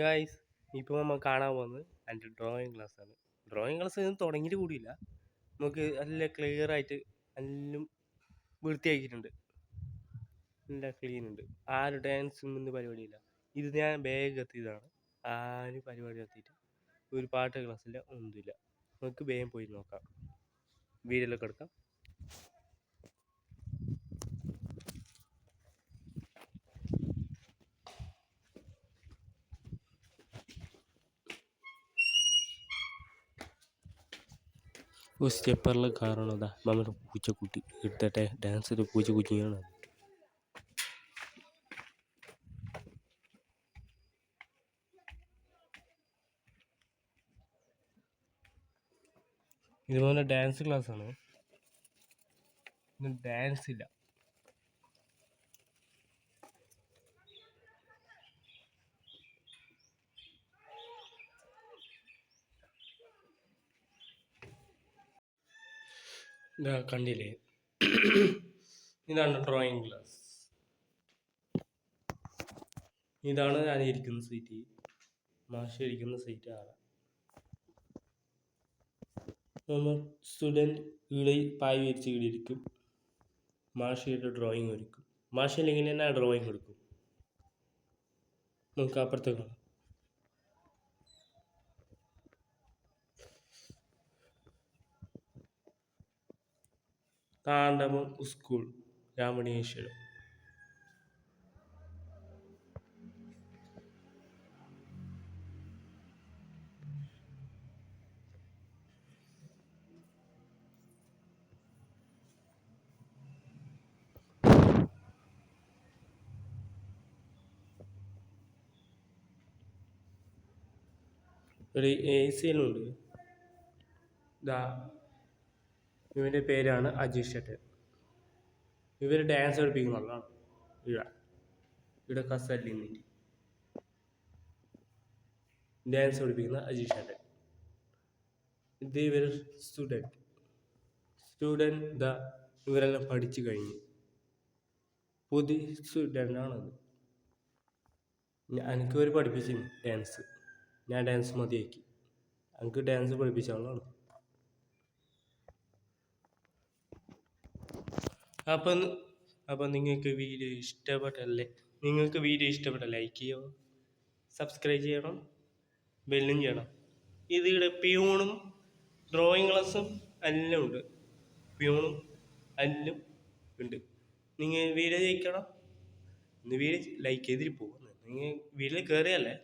Guys, ഇപ്പോൾ നമ്മൾ കാണാൻ പോകുന്നത് എൻ്റെ ഡ്രോയിങ് ക്ലാസ്സാണ്. ഡ്രോയിങ് ക്ലാസ് ഒന്നും തുടങ്ങിയിട്ട് കൂടിയില്ല. നമുക്ക് നല്ല ക്ലിയർ ആയിട്ട് എല്ലാം വൃത്തിയാക്കിയിട്ടുണ്ട്. നല്ല ക്ലീൻ ഉണ്ട്. ആരും ഡാൻസും ഒന്നും പരിപാടിയില്ല. ഇത് ഞാൻ ബാഗ് എത്തിയതാണ്. ആരും പരിപാടി എത്തിയിട്ട് ഒരു പാട്ട് ക്ലാസ്സില്ല, ഒന്നുമില്ല. നമുക്ക് വേഗം പോയി നോക്കാം, വീഡിയോയിലൊക്കെ എടുക്കാം. ഒരു സ്റ്റെപ്പറിൽ കാരണതാ നമ്മുടെ പൂച്ചക്കുട്ടി എടുത്തട്ടെ ഡാൻസ് ചെയ്ത് പൂച്ചക്കുട്ടിയാണ്. ഇതുപോലെ ഡാൻസ് ക്ലാസ്സാണ്. ഡാൻസ് ഇല്ല. ഇതാ കണ്ടില്ലേ, ഇതാണ് ഡ്രോയിങ് ക്ലാസ്. ഇതാണ് ഞാൻ ഇരിക്കുന്ന സീറ്റ്. മാഷ് ഇരിക്കുന്ന സീറ്റ് ആണ്. നമ്മൾ സ്റ്റുഡൻറ്റ് ഇവിടെ പായ് വിരിച്ച് ഇവിടെ ഇരിക്കും. മാഷ് ഇവിടെ ഡ്രോയിങ് വരയ്ക്കും. മാഷില്ലെങ്കിൽ തന്നെ ഡ്രോയിങ് എടുക്കും. നമുക്ക് അപ്പുറത്ത് കാണാം. താണ്ഡവം സ്കൂൾ, രാമണീശ്വരം. ഒരു AC ഉണ്ട്. ഇതാ ഇവൻ്റെ പേരാണ് അജീഷ്. ഇവർ ഡാൻസ് പഠിപ്പിക്കുന്നതാണ്. ഇവിടെ കസല്ലി നിന്നിട്ട് ഡാൻസ് പഠിപ്പിക്കുന്ന അജീഷ്. ഇത് ഇവർ സ്റ്റുഡൻറ്റ് ഇതാ ഇവരെല്ലാം പഠിച്ചു കഴിഞ്ഞു. പുതിയ സ്റ്റുഡൻ്റാണത്. എനിക്ക് ഒരു പഠിപ്പിച്ചിരുന്നു ഡാൻസ്. ഞാൻ ഡാൻസ് മതിയാക്കി. എനിക്ക് ഡാൻസ് പഠിപ്പിച്ചാളാണ്. അപ്പം നിങ്ങൾക്ക് വീഡിയോ ഇഷ്ടപ്പെട്ട ലൈക്ക് ചെയ്യണം, സബ്സ്ക്രൈബ് ചെയ്യണം, ബെല്ലും ചെയ്യണം. ഇതിവിടെ പ്യൂണും ഡ്രോയിങ് ക്ലാസ്സും എല്ലാം ഉണ്ട്. പ്യൂണും എല്ലാം ഉണ്ട്. നിങ്ങൾ വീഡിയോ ജയിക്കണം. ഇന്ന് വീഡിയോ ലൈക്ക് ചെയ്തിട്ട് പോകുന്നത്. നിങ്ങൾ വീഡിയോയിൽ കയറിയല്ലേ